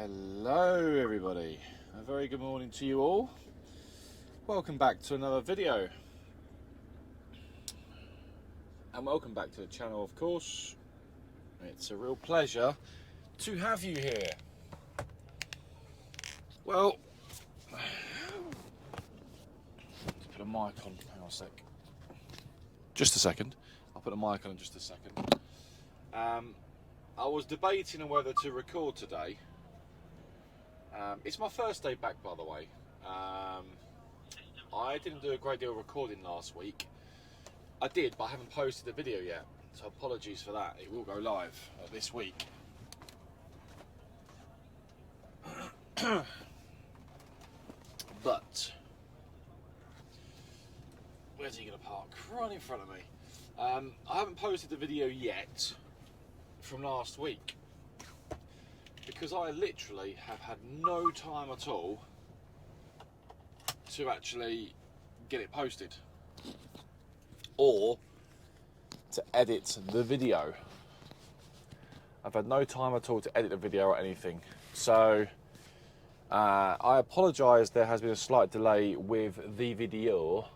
Hello everybody, a very good morning to you all. Welcome back to another video. And welcome back to the channel, of course. It's a real pleasure to have you here. Well, let's put a mic on, hang on a sec. Just a second, I'll put a mic on in just a second. I was debating on whether to record today. It's my first day back, by the way. I didn't do a great deal of recording last week. I did, but I haven't posted the video yet, so apologies for that. It will go live this week. But where's he gonna park? Right in front of me. I haven't posted the video yet from last week because I literally have had no time at all to actually get it posted or to edit the video. I've had no time at all to edit the video or anything. So I apologise, there has been a slight delay with the video.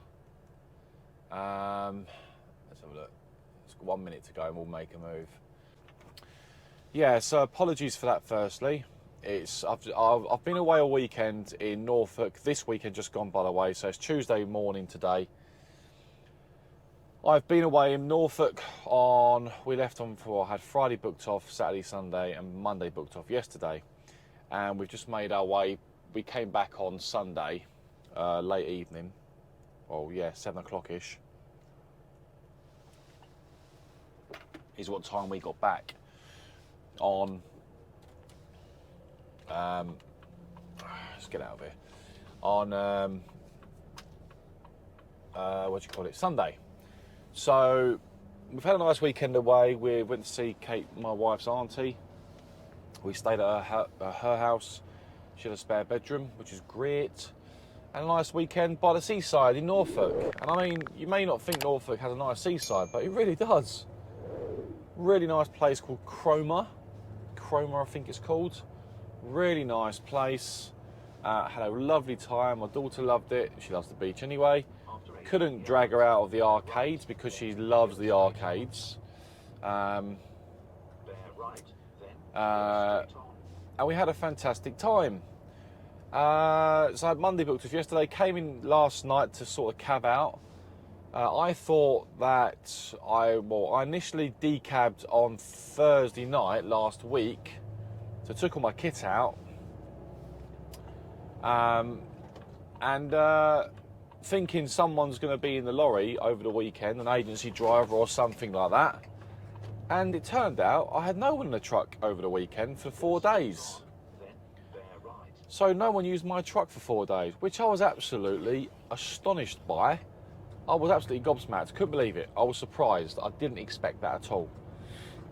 Let's have a look. It's got 1 minute to go and we'll make a move. Yeah, so apologies for that firstly. I've been away all weekend in Norfolk. This weekend just gone, by the way, so it's Tuesday morning today. I've been away in Norfolk we left on I had Friday booked off, Saturday, Sunday and Monday booked off yesterday. And we've just made our way. We came back on Sunday, late evening. Well, yeah, 7 o'clock-ish is what time we got back on, let's get out of here, on, Sunday. So we've had a nice weekend away. We went to see Kate, my wife's auntie. We stayed at her house. She had a spare bedroom, which is great. And a nice weekend by the seaside in Norfolk. And I mean, you may not think Norfolk has a nice seaside, but it really does. Really nice place called Cromer, I think it's called. Really nice place. Had a lovely time. My daughter loved it. She loves the beach anyway. Couldn't drag her out of the arcades because she loves the arcades. And we had a fantastic time. So I had Monday booked off yesterday. Came in last night to sort of cab out. I thought that I initially decabbed on Thursday night last week, so I took all my kit out, and thinking someone's going to be in the lorry over the weekend, an agency driver or something like that, and it turned out I had no one in the truck over the weekend for 4 days. So no one used my truck for 4 days, which I was absolutely astonished by. I was absolutely gobsmacked, couldn't believe it. I was surprised. I didn't expect that at all.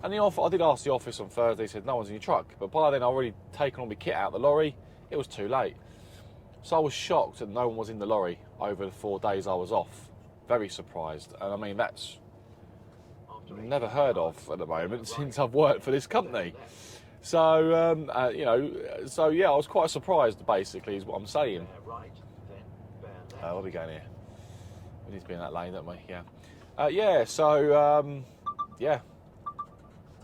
And I did ask the office on Thursday, said no one's in your truck. But by then I'd already taken all my kit out of the lorry. It was too late. So I was shocked that no one was in the lorry over the 4 days I was off. Very surprised. And I mean, that's never heard of at the moment since I've worked for this company. So, yeah, I was quite surprised, basically, is what I'm saying. Where are we going here? We need to be in that lane, don't we? Yeah. Yeah, it's a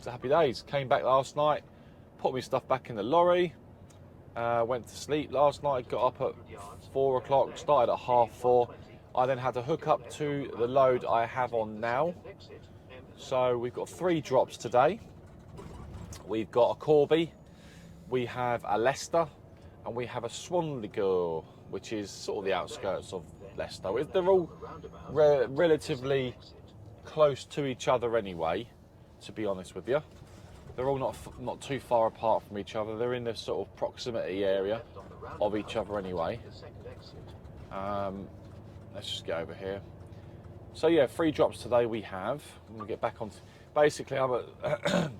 happy days. Came back last night, put my stuff back in the lorry, went to sleep last night, got up at 4 o'clock, started at 4:30. I then had to hook up to the load I have on now. So we've got 3 drops today. We've got a Corby, we have a Leicester, and we have a Swanliger, which is sort of the outskirts of Leicester. They're all relatively close to each other anyway, to be honest with you. They're all not too far apart from each other. They're in the sort of proximity area of each other anyway. Let's just get over here. So yeah, 3 drops today we have. I'm gonna get back on. Basically, I'm at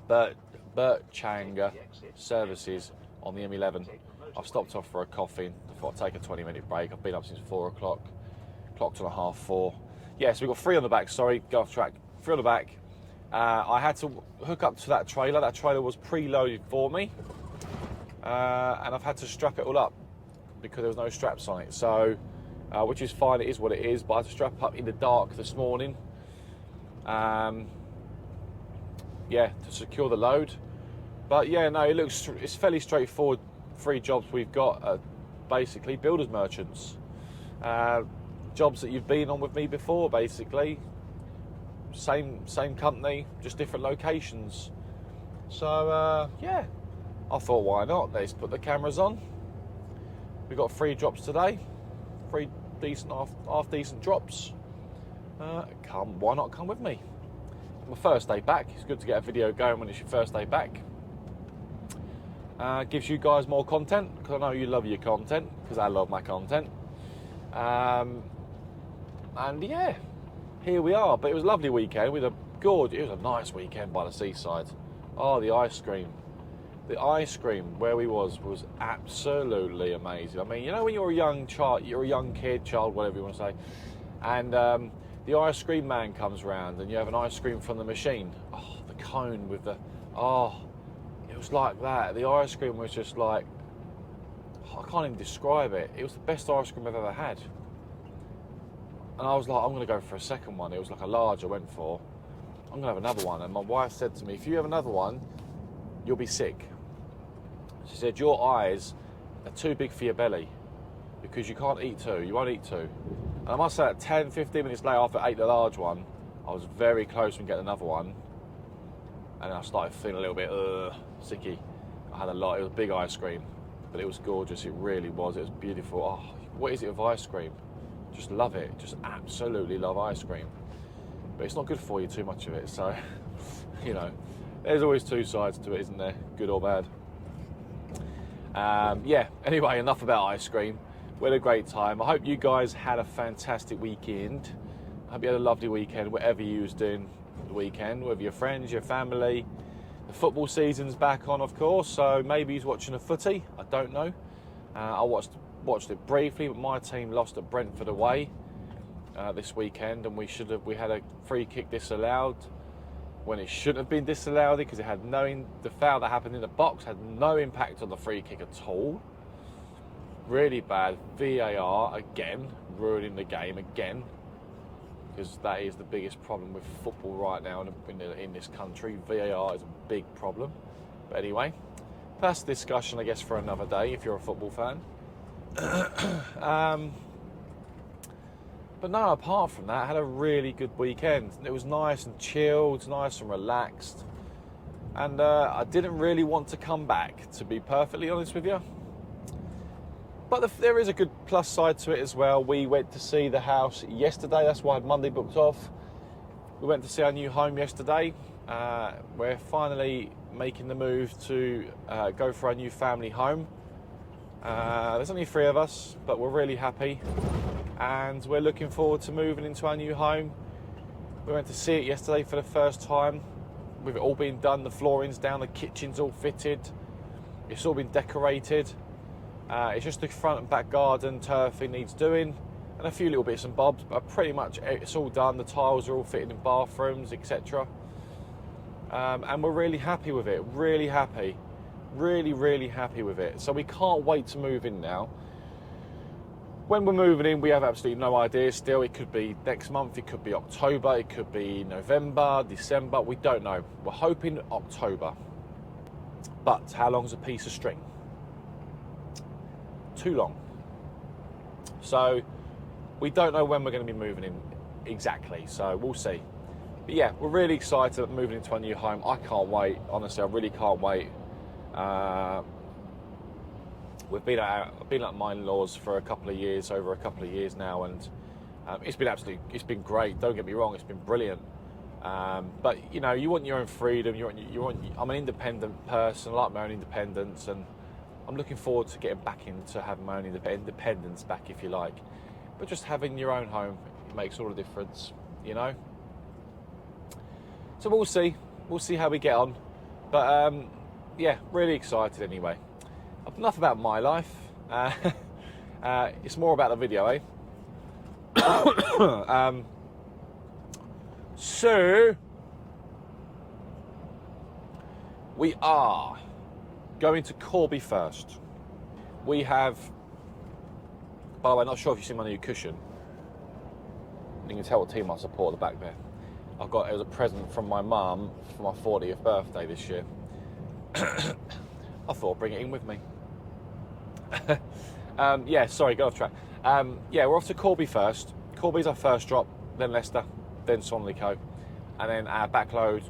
Bert Changa services on the M11. I've stopped off for a coffee and I thought I'd take a 20-minute break. I've been up since 4 o'clock, clocked on at 4:30. Yeah, so we've got 3 on the back, sorry, go off track. 3 on the back. I had to hook up to that trailer. That trailer was preloaded for me. and I've had to strap it all up because there was no straps on it. So, which is fine, it is what it is, but I had to strap up in the dark this morning. Yeah, to secure the load. But yeah, no, it's fairly straightforward. 3 jobs we've got, basically builders merchants. Jobs that you've been on with me before, basically. Same company, just different locations. So yeah, I thought, why not? Let's put the cameras on. We've got 3 drops today, 3 decent, half decent drops. Why not come with me? My first day back. It's good to get a video going when it's your first day back. Gives you guys more content, because I know you love your content, because I love my content. And yeah, here we are. But it was a lovely weekend with it was a nice weekend by the seaside. Oh, the ice cream. The ice cream where we was absolutely amazing. I mean, you know when you're a young child, whatever you want to say, and the ice cream man comes around and you have an ice cream from the machine. Oh, the cone with the, it was like that. The ice cream was just like, I can't even describe it. It was the best ice cream I've ever had. And I was like, I'm going to go for a second one. It was like a large I went for. I'm going to have another one. And my wife said to me, if you have another one, you'll be sick. She said, your eyes are too big for your belly because you can't eat 2. You won't eat 2. And I must say, at 10, 15 minutes later, after I ate the large one, I was very close to getting another one. And I started feeling a little bit sicky. I had a lot. It was a big ice cream, but it was gorgeous. It really was. It was beautiful. Oh, what is it with ice cream? Just love it. Just absolutely love ice cream. But it's not good for you, too much of it. So, you know, there's always 2 sides to it, isn't there? Good or bad. Yeah, anyway, enough about ice cream. We had a great time. I hope you guys had a fantastic weekend. I hope you had a lovely weekend, whatever you was doing the weekend, whether your friends, your family. The football season's back on, of course, so maybe he's watching a footy. I don't know. I watched it briefly, but my team lost at Brentford away this weekend, and we had a free kick disallowed when it shouldn't have been disallowed because it had the foul that happened in the box had no impact on the free kick at all. Really bad. VAR again, ruining the game again, because that is the biggest problem with football right now in this country. VAR is a big problem. But anyway, that's a discussion, I guess, for another day if you're a football fan. But no, apart from that, I had a really good weekend. It was nice and chilled, nice and relaxed. And I didn't really want to come back, to be perfectly honest with you. But there is a good plus side to it as well. We went to see the house yesterday. That's why I had Monday booked off. We went to see our new home yesterday. We're finally making the move to go for our new family home. There's only 3 of us, but we're really happy. And we're looking forward to moving into our new home. We went to see it yesterday for the first time. With it all being done, the flooring's down, the kitchen's all fitted. It's all been decorated. It's just the front and back garden turfing needs doing, and a few little bits and bobs, but pretty much it's all done. The tiles are all fitted in bathrooms, etc. And we're really happy with it. Really happy. Really happy with it. So we can't wait to move in now. When we're moving in, we have absolutely no idea still. It could be next month, it could be October, it could be November, December, we don't know. We're hoping October. But how long's a piece of string? Too long. So we don't know when we're going to be moving in exactly, so we'll see. But yeah, we're really excited about moving into our new home. I can't wait, honestly, I really can't wait. I've been at my in-laws for over a couple of years now, and it's been great. Don't get me wrong, it's been brilliant. But you know, you want your own freedom. I'm an independent person. I like my own independence, and I'm looking forward to getting back into having my own independence back, if you like. But just having your own home, it makes all the difference, you know. So we'll see how we get on. But yeah, really excited anyway. Enough about my life. It's more about the video, eh? So we are going to Corby first. We have, by the way, not sure if you've seen my new cushion. You can tell what team I support at the back there. I got it as a present from my mum for my 40th birthday this year. I thought I'd bring it in with me. Yeah, sorry, go off track. Yeah, we're off to Corby first. Corby's our first drop, then Leicester, then Swanleycoe. And then our backload,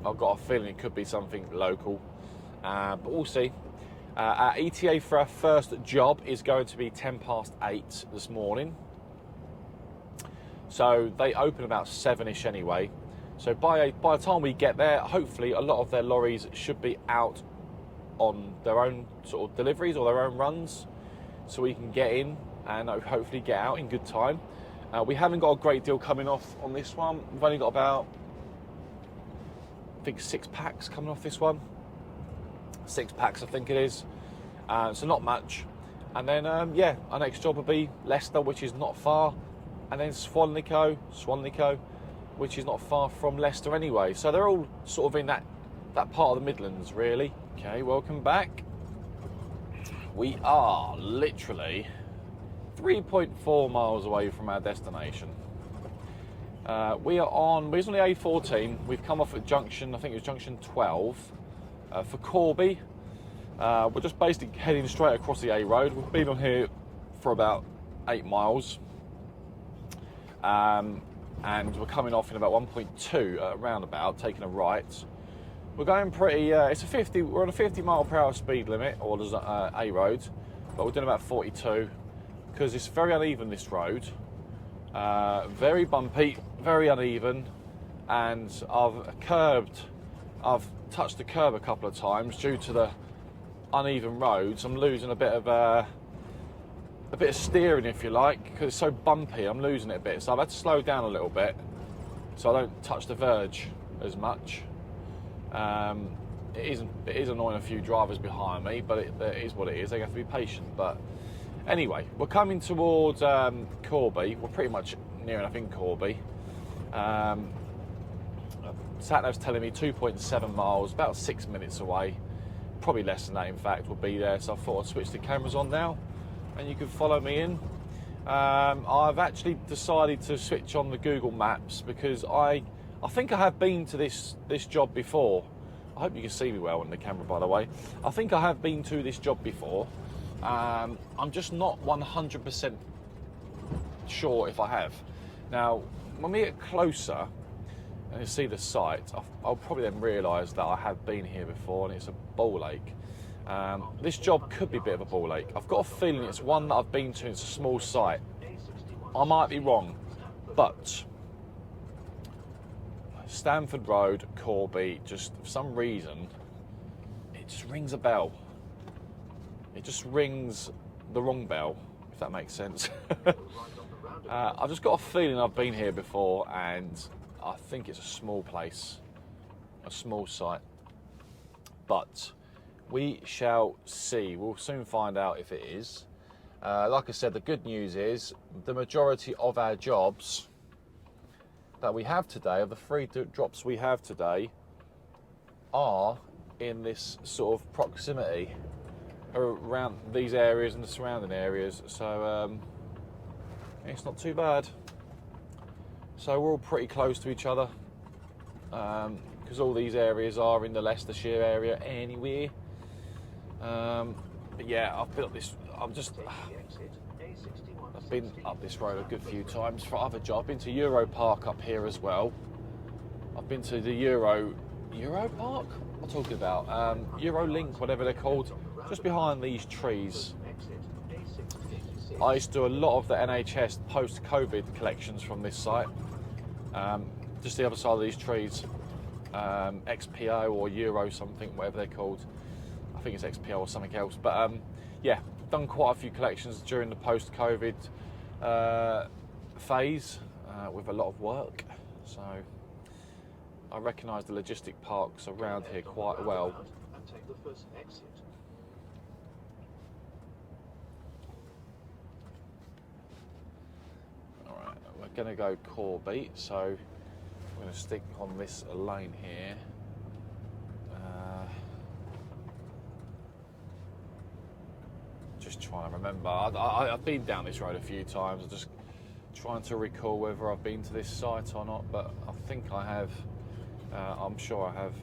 I've got a feeling it could be something local. But we'll see. Our ETA for our first job is going to be 8:10 this morning. So they open about 7ish anyway. So by the time we get there, hopefully a lot of their lorries should be out on their own sort of deliveries or their own runs, so we can get in and hopefully get out in good time. We haven't got a great deal coming off on this one. We've only got about, I think, 6 packs coming off this one. 6 packs, I think it is. So not much. And then, yeah, our next job will be Leicester, which is not far. And then Swanleycoe, which is not far from Leicester anyway. So they're all sort of in that part of the Midlands, really. Okay, welcome back. We are literally 3.4 miles away from our destination. We're on the A14. We've come off at junction, I think it was junction 12, for Corby. We're just basically heading straight across the A road. We've been on here for about 8 miles. And we're coming off in about 1.2 roundabout, taking a right. We're going pretty, we're on a 50 mile per hour speed limit, or there's A road, but we're doing about 42, because it's very uneven, this road. Very bumpy, very uneven, and I've touched the curb a couple of times due to the uneven roads. I'm losing a bit of steering, if you like, because it's so bumpy. I'm losing it a bit, so I've had to slow down a little bit so I don't touch the verge as much. It is annoying a few drivers behind me, but it is what it is. They have to be patient. But anyway, we're coming towards Corby. We're pretty much near enough in Corby. Satnav's telling me 2.7 miles, about 6 minutes away. Probably less than that, in fact, we'll be there. So I thought I'd switch the cameras on now, and you can follow me in. I've actually decided to switch on the Google Maps because I think I have been to this job before. I hope you can see me well on the camera, by the way. I think I have been to this job before. I'm just not 100% sure if I have. Now, when we get closer and you see the site, I'll probably then realise that I have been here before, and it's a ball ache. This job could be a bit of a ball ache. I've got a feeling it's one that I've been to. It's a small site. I might be wrong, but Stamford Road, Corby, just for some reason, it just rings a bell. It just rings the wrong bell, if that makes sense. I've just got a feeling I've been here before, and I think it's a small place, a small site. But we shall see. We'll soon find out if it is. Like I said, the good news is the majority of our jobs that we have today, of the 3 drops we have today, are in this sort of proximity around these areas and the surrounding areas. So it's not too bad. So we're all pretty close to each other, because all these areas are in the Leicestershire area anyway. But yeah, I've been up this road a good few times for other jobs. I've been to Euro Park up here as well. I've been to the Euro Park? What am I talking about? Euro Link, whatever they're called, just behind these trees. I used to do a lot of the NHS post-COVID collections from this site. Just the other side of these trees. XPO or Euro something, whatever they're called. I think it's XPO or something else. But yeah, done quite a few collections during the post-COVID phase with a lot of work. So I recognise the logistic parks around here quite well. Alright, we're going to go Corby, so I'm going to stick on this lane here. trying to remember. I've been down this road a few times. I'm just trying to recall whether I've been to this site or not, but I think I have. I'm sure I have.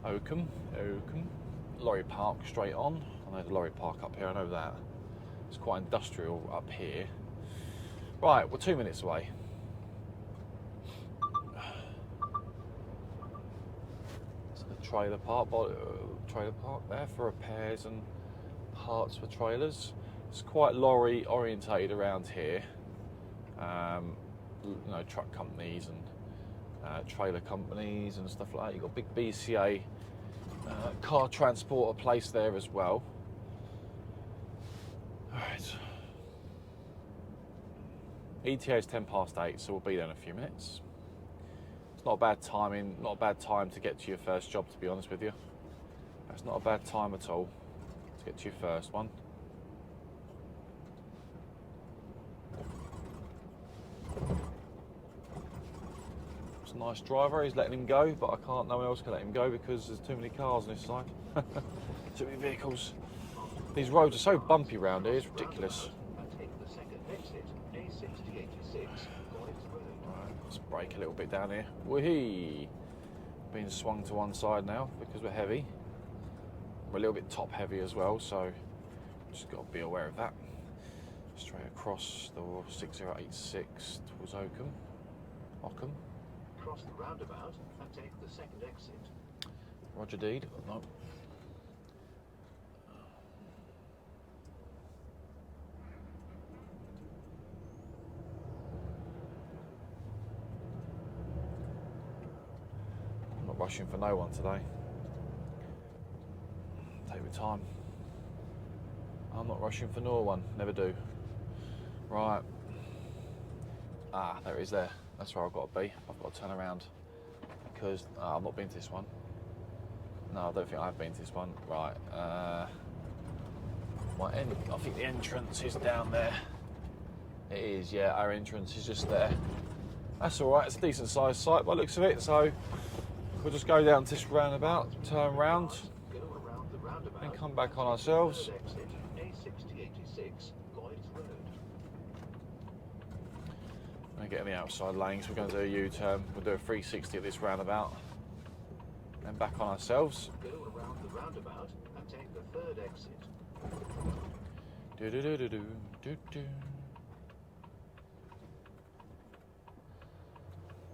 Oakham. Lorry park straight on. I know the lorry park up here, I know that. It's quite industrial up here. Right, we're 2 minutes away. So the trailer park there for repairs and parts for trailers. It's quite lorry orientated around here. You know, truck companies and trailer companies and stuff like that. You've got big BCA car transporter place there as well. Alright. ETA is 8:10, so we'll be there in a few minutes. It's not a bad timing, not a bad time to get to your first job, to be honest with you. That's not a bad time at all to get to your first one. It's a nice driver, he's letting him go, but I can't, no one else can let him go because there's too many cars on this side. Too many vehicles. These roads are so bumpy around here, it's ridiculous. Right, let's brake a little bit down here. Whee! Being swung to one side now because we're heavy. We're a little bit top heavy as well, so just got to be aware of that. Straight across the 6086 towards Oakham. Cross the roundabout and take the second exit. Roger deed. No. I'm not rushing for no one today. Take your time. I'm not rushing for no one. Never do. Right. Ah, there it is there. That's where I've got to be. I've got to turn around because I've not been to this one. No, I don't think I've been to this one. Right. I think the entrance is down there. It is, yeah. Our entrance is just there. That's all right. It's a decent sized site by the looks of it. So we'll just go down this roundabout, turn round, and come back on ourselves. And get in the outside lanes. We're going to do a U-turn. We'll do a 360 at this roundabout, and back on ourselves. Go around the roundabout and take the third exit.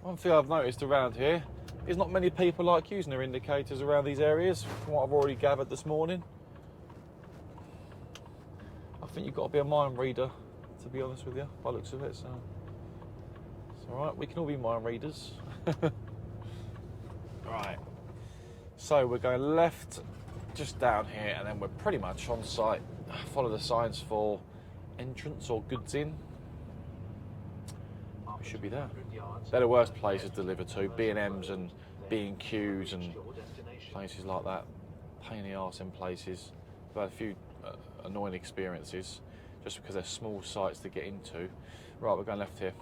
One thing I've noticed around here is not many people like using their indicators around these areas, from what I've already gathered this morning. I think you've got to be a mind reader, to be honest with you, by the looks of it. So it's all right, we can all be mind readers. Right, so we're going left just down here, and then we're pretty much on site. Follow the signs for entrance or goods in. We should be there. They're the worst places to deliver to, B&Ms and B&Qs and places like that. Pain in the arse in places. I've had a few annoying experiences just because they're small sites to get into. Right, we're going left here.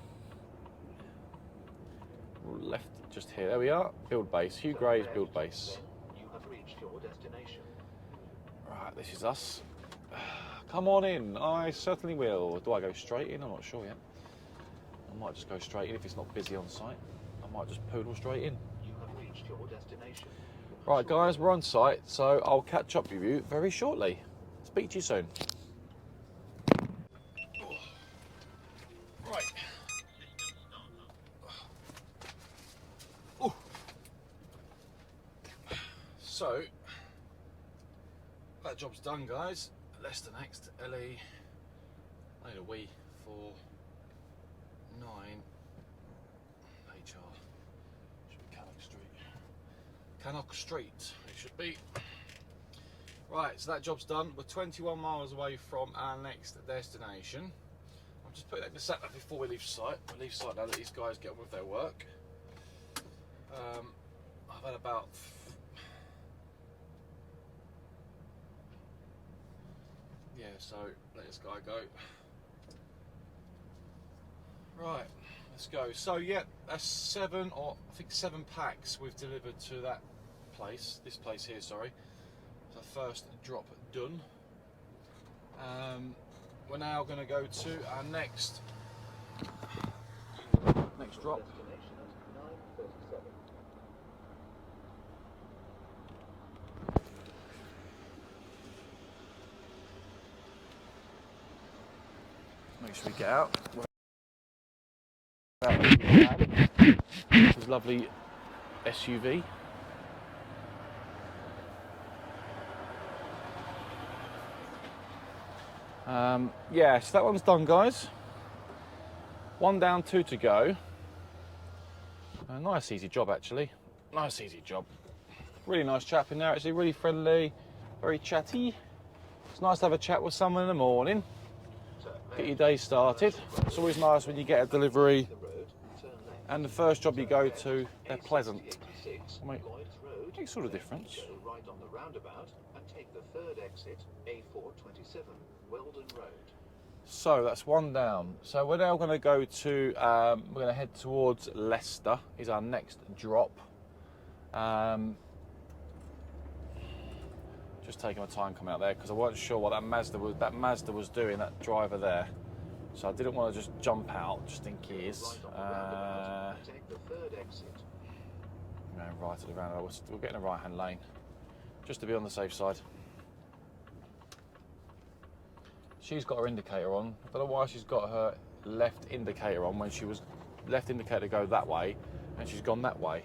Left just here. There we are. Build base. Hugh Gray's build base. You have reached your destination. Right, this is us. Come on in. I certainly will. Do I go straight in? I'm not sure yet. I might just go straight in if it's not busy on site. I might just poodle straight in. You have reached your destination. Right, guys, we're on site, so I'll catch up with you very shortly. Speak to you soon. Right. So, that job's done, guys. Leicester next, LE, I need a wee for 9 HR. Should be Cannock Street, it should be. Right, so that job's done. We're 21 miles away from our next destination. I'm just putting that in the sat nav before we leave site. We leave site now that these guys get on with their work. I've had about so let this guy go. Right, let's go. So yeah, that's 7 packs we've delivered to that place, this place here, sorry. So first drop done. We're now going to go to our next drop. Destination at 9:37. Make sure we get out. This is lovely SUV. Yeah, so that one's done, guys. One down, two to go. A nice easy job, actually. Nice easy job. Really nice chap in there, actually. Really friendly, very chatty. It's nice to have a chat with someone in the morning. Get your day started. It's always nice when you get a delivery and the first job you go to, they're pleasant. I mean, makes sort of difference. Go right on the roundabout and take the third exit, A427, Weldon Road. So that's one down. So we're now going to go to, we're going to head towards Leicester, is our next drop. Just taking my time coming out there because I wasn't sure what that Mazda was doing, that driver there. So I didn't want to just jump out just in case. Take the third exit. Going right to the roundabout. We're getting a right-hand lane just to be on the safe side. She's got her indicator on. I don't know why she's got her left indicator on when she was left indicator to go that way and she's gone that way.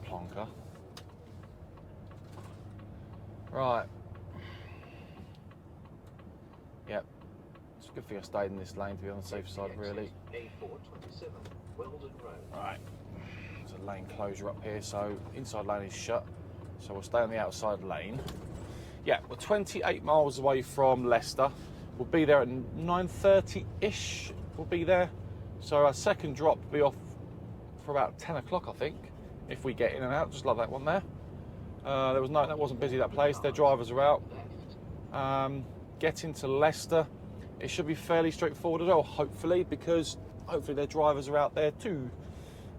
Plonker. Right. Yep. It's a good thing I stayed in this lane to be on the safe side, really. A427, Weldon Road. Right. There's a lane closure up here, so inside lane is shut. So we'll stay on the outside lane. Yeah, we're 28 miles away from Leicester. We'll be there at 9:30-ish. We'll be there. So our second drop will be off for about 10 o'clock, I think, if we get in and out, just like that one there. That wasn't busy, that place. Their drivers are out. Getting to Leicester, it should be fairly straightforward as well, hopefully, because hopefully their drivers are out there too.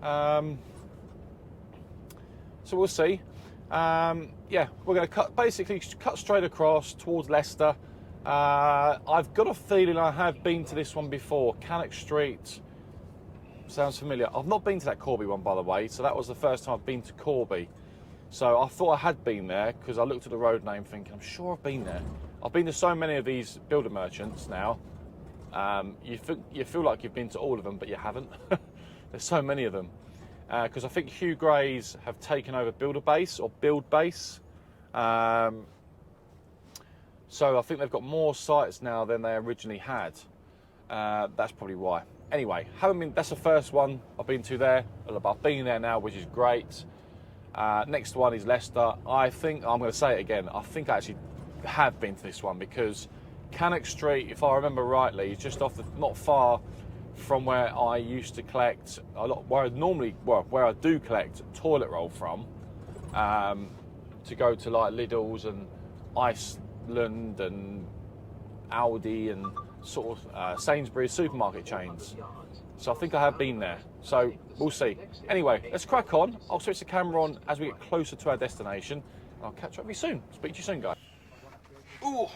So we'll see. Yeah, we're going to basically cut straight across towards Leicester. I've got a feeling I have been to this one before. Cannock Street sounds familiar. I've not been to that Corby one, by the way, so that was the first time I've been to Corby. So I thought I had been there because I looked at the road name thinking, I'm sure I've been there. I've been to so many of these builder merchants now. You feel like you've been to all of them, but you haven't. There's so many of them. Because I think Hugh Gray's have taken over Builder Base or Build Base. So I think they've got more sites now than they originally had. That's probably why. Anyway, that's the first one I've been to there. I've been there now, which is great. Next one is Leicester. I think, I'm going to say it again, I think I actually have been to this one because Cannock Street, if I remember rightly, is just not far from where I used to collect where I do collect toilet roll from, to go to like Lidl's and Iceland and Aldi and sort of Sainsbury's supermarket chains. So I think I have been there. So we'll see. Anyway, let's crack on. I'll switch the camera on as we get closer to our destination. And I'll catch up with you soon. Speak to you soon, guys. Ooh.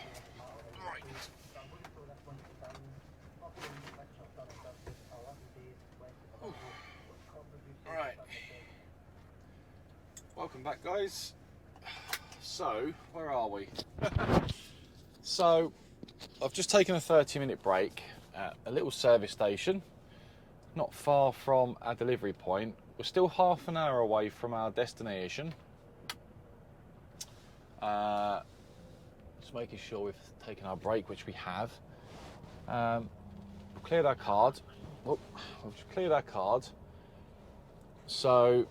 Right. Welcome back, guys. So, where are we? So, I've just taken a 30-minute break at a little service station, not far from our delivery point. We're still half an hour away from our destination. Just making sure we've taken our break, which we have. Cleared our card. Oh, we've cleared our card. So,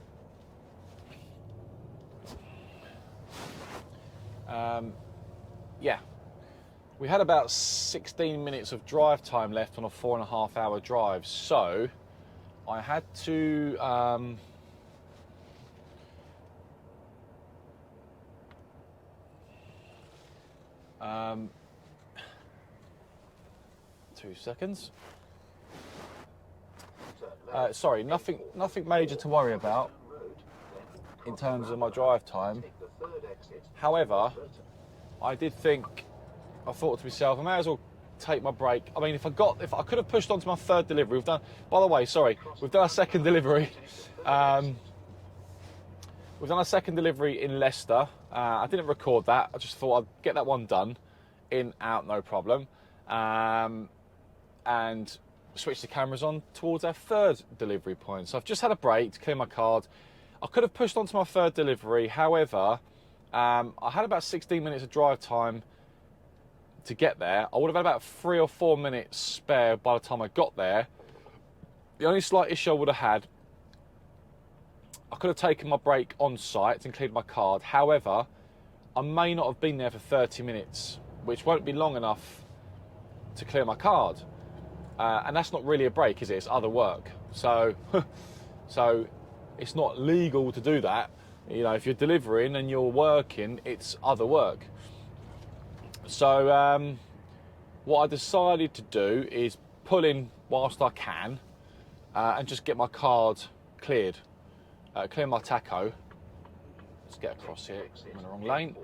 yeah, we had about 16 minutes of drive time left on a 4.5 hour drive. So, I had to 2 seconds. Sorry, nothing major to worry about in terms of my drive time. However, I did think I thought to myself, I may as well take my break. I mean, if I could have pushed on to my third delivery. We've done, by the way, sorry, we've done our second delivery. We've done a second delivery in Leicester. I didn't record that. I just thought I'd get that one done, in, out, no problem. And switch the cameras on towards our third delivery point. So I've just had a break to clear my card. I could have pushed on to my third delivery. However, I had about 16 minutes of drive time to get there. I would have had about 3 or 4 minutes spare by the time I got there. The only slight issue I would have had, I could have taken my break on site and cleared my card. However, I may not have been there for 30 minutes, which won't be long enough to clear my card. And that's not really a break, is it? It's other work. So, so it's not legal to do that. You know, if you're delivering and you're working, it's other work. So what I decided to do is pull in whilst I can and just get my card cleared. Clear my tacho. Let's get across here. I'm in the wrong lane.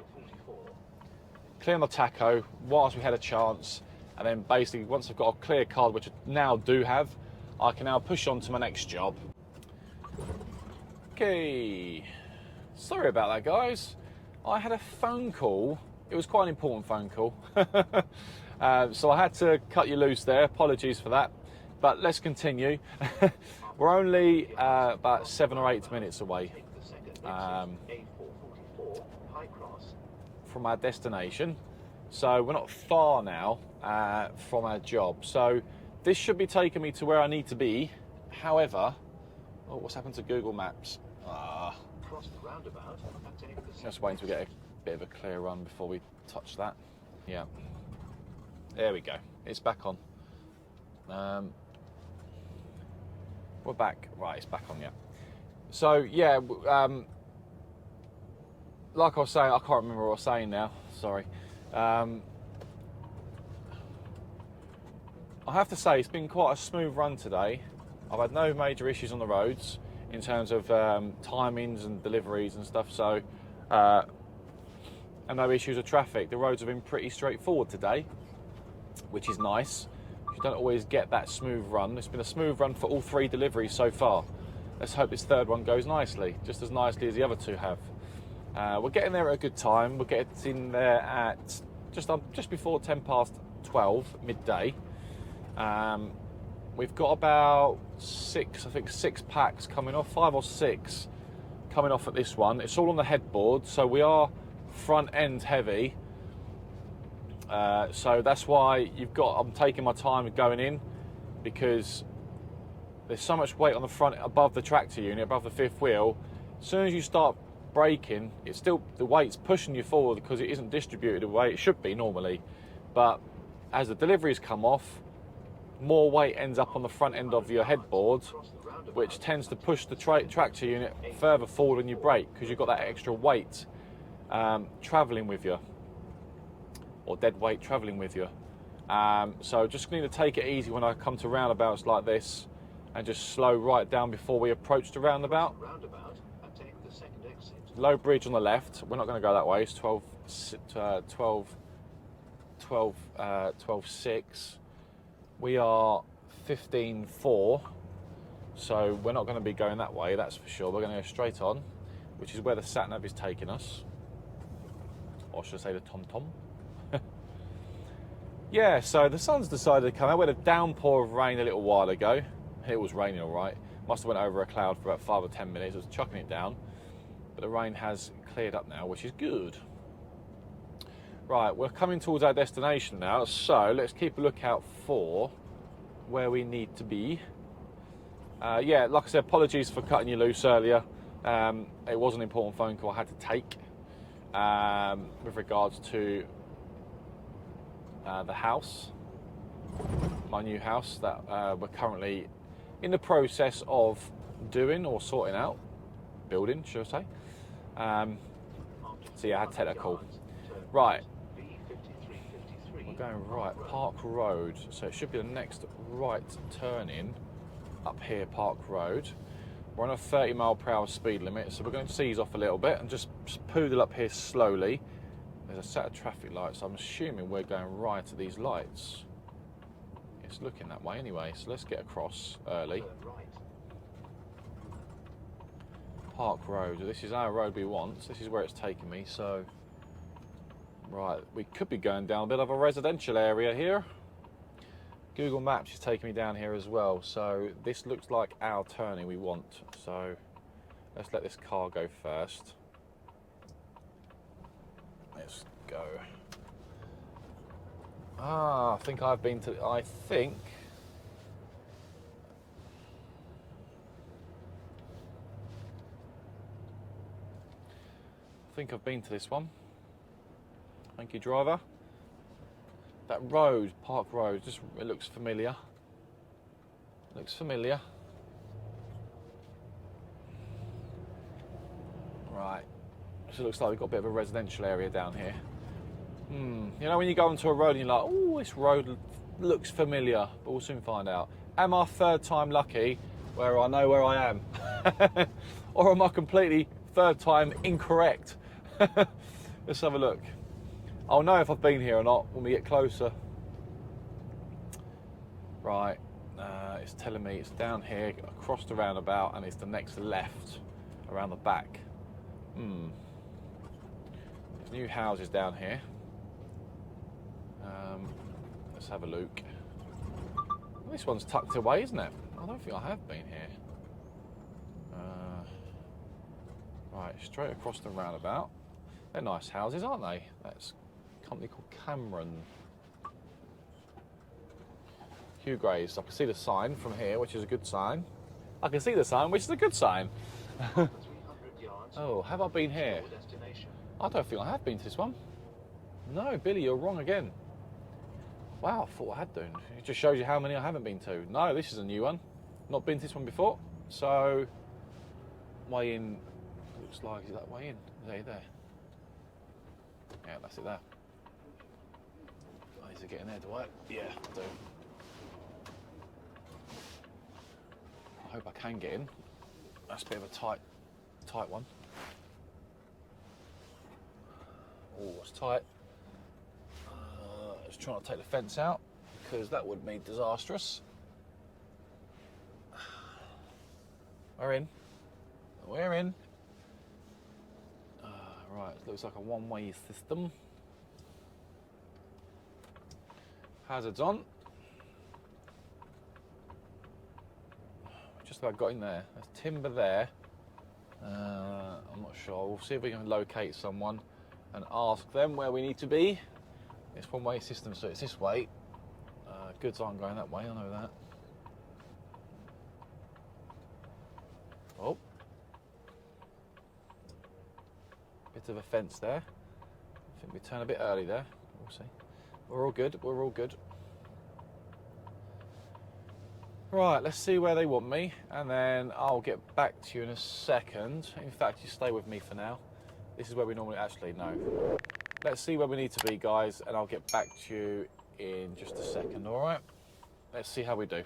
Clear my tacho whilst we had a chance, and then basically once I've got a clear card, which I now do have, I can now push on to my next job. Okay. Sorry about that, guys. I had a phone call. It was quite an important phone call. So I had to cut you loose there. Apologies for that. But let's continue. We're only about 7 or 8 minutes away from our destination. So we're not far now from our job. So this should be taking me to where I need to be. However, oh, what's happened to Google Maps? Just waiting to get a bit of a clear run before we touch that. Yeah. There we go. It's back on. We're back. Right, it's back on, yeah. So, yeah, like I was saying, I can't remember what I was saying now. Sorry. I have to say, it's been quite a smooth run today. I've had no major issues on the roads in terms of timings and deliveries and stuff, so and no issues with traffic. The roads have been pretty straightforward today, which is nice. You don't always get that smooth run. It's been a smooth run for all 3 deliveries so far. Let's hope this third one goes nicely, just as nicely as the other 2 have. We're getting there at a good time. We're getting there at just before 12, midday. We've got about 6 packs coming off, 5 or 6 coming off at this one. It's all on the headboard, so we are front end heavy. So that's why I'm taking my time going in, because there's so much weight on the front above the tractor unit, above the 5th wheel. As soon as you start braking, it's still, the weight's pushing you forward because it isn't distributed the way it should be normally. But as the deliveries come off, more weight ends up on the front end of your headboard, which tends to push the tractor unit further forward when you brake, because you've got that extra weight travelling with you, or dead weight travelling with you. So just need to take it easy when I come to roundabouts like this, and just slow right down before we approach the roundabout. Low bridge on the left. We're not going to go that way. It's 12.6. We are 15.4, so we're not going to be going that way, that's for sure. We're going to go straight on, which is where the sat-nav is taking us. Or should I say the tom-tom? Yeah, so the sun's decided to come out. We had a downpour of rain a little while ago. It was raining all right. Must have went over a cloud for about 5 or 10 minutes. It was chucking it down. But the rain has cleared up now, which is good. Right, we're coming towards our destination now, so let's keep a lookout for where we need to be. Yeah, like I said, apologies for cutting you loose earlier. It was an important phone call I had to take with regards to the house, my new house that we're currently in the process of doing or sorting out, building, should I say. So yeah, I had to take that call. Right. We're going right, Park Road, so it should be the next right turn in up here, Park Road. We're on a 30 mile per hour speed limit, so we're going to ease off a little bit and just poodle up here slowly. There's a set of traffic lights. I'm assuming we're going right at these lights. It's looking that way anyway, so let's get across early. Turn right. Park Road. This is our road we want. This is where it's taking me, so... Right, we could be going down a bit of a residential area here. Google Maps is taking me down here as well, so this looks like our turning we want. So let's let this car go first. Let's go. I think I've been to... I think I've been to this one. Thank you, driver. That road, Park Road, just it looks familiar. Looks familiar. Right. So it looks like we've got a bit of a residential area down here. You know when you go onto a road and you're like, oh, this road looks familiar, but we'll soon find out. Am I third time lucky where I know where I am? Or am I completely third time incorrect? Let's have a look. I'll know if I've been here or not when we get closer. Right, it's telling me it's down here, across the roundabout, and it's the next left, around the back. There's new houses down here. Let's have a look. This one's tucked away, isn't it? I don't think I have been here. Right, straight across the roundabout. They're nice houses, aren't they? That's a company called Cameron. Hugh Gray's. I can see the sign from here, which is a good sign. I can see the sign, which is a good sign. 300 yards. Oh, have I been here? Destination. I don't think I have been to this one. No, Billy, you're wrong again. Wow, I thought I had done. It just shows you how many I haven't been to. No, this is a new one. Not been to this one before. So, way in, looks like, is that way in? Is there? Yeah, that's it there. I need to get in there, do I? Yeah, I do. I hope I can get in. That's a bit of a tight one. Oh, it's tight. Just trying to take the fence out because that would be disastrous. We're in. We're in. Right, it looks like a one-way system. Hazards on. Just about got in there. There's timber there. I'm not sure. We'll see if we can locate someone and ask them where we need to be. It's one-way system, so it's this way. Goods aren't going that way, I know that. Oh. Bit of a fence there. I think we turn a bit early there. We'll see. We're all good. We're all good. Right, let's see where they want me, and then I'll get back to you in a second. In fact, you stay with me for now. This is where we normally actually know. Let's see where we need to be, guys, and I'll get back to you in just a second, all right? Let's see how we do.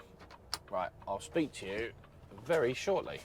Right, I'll speak to you very shortly.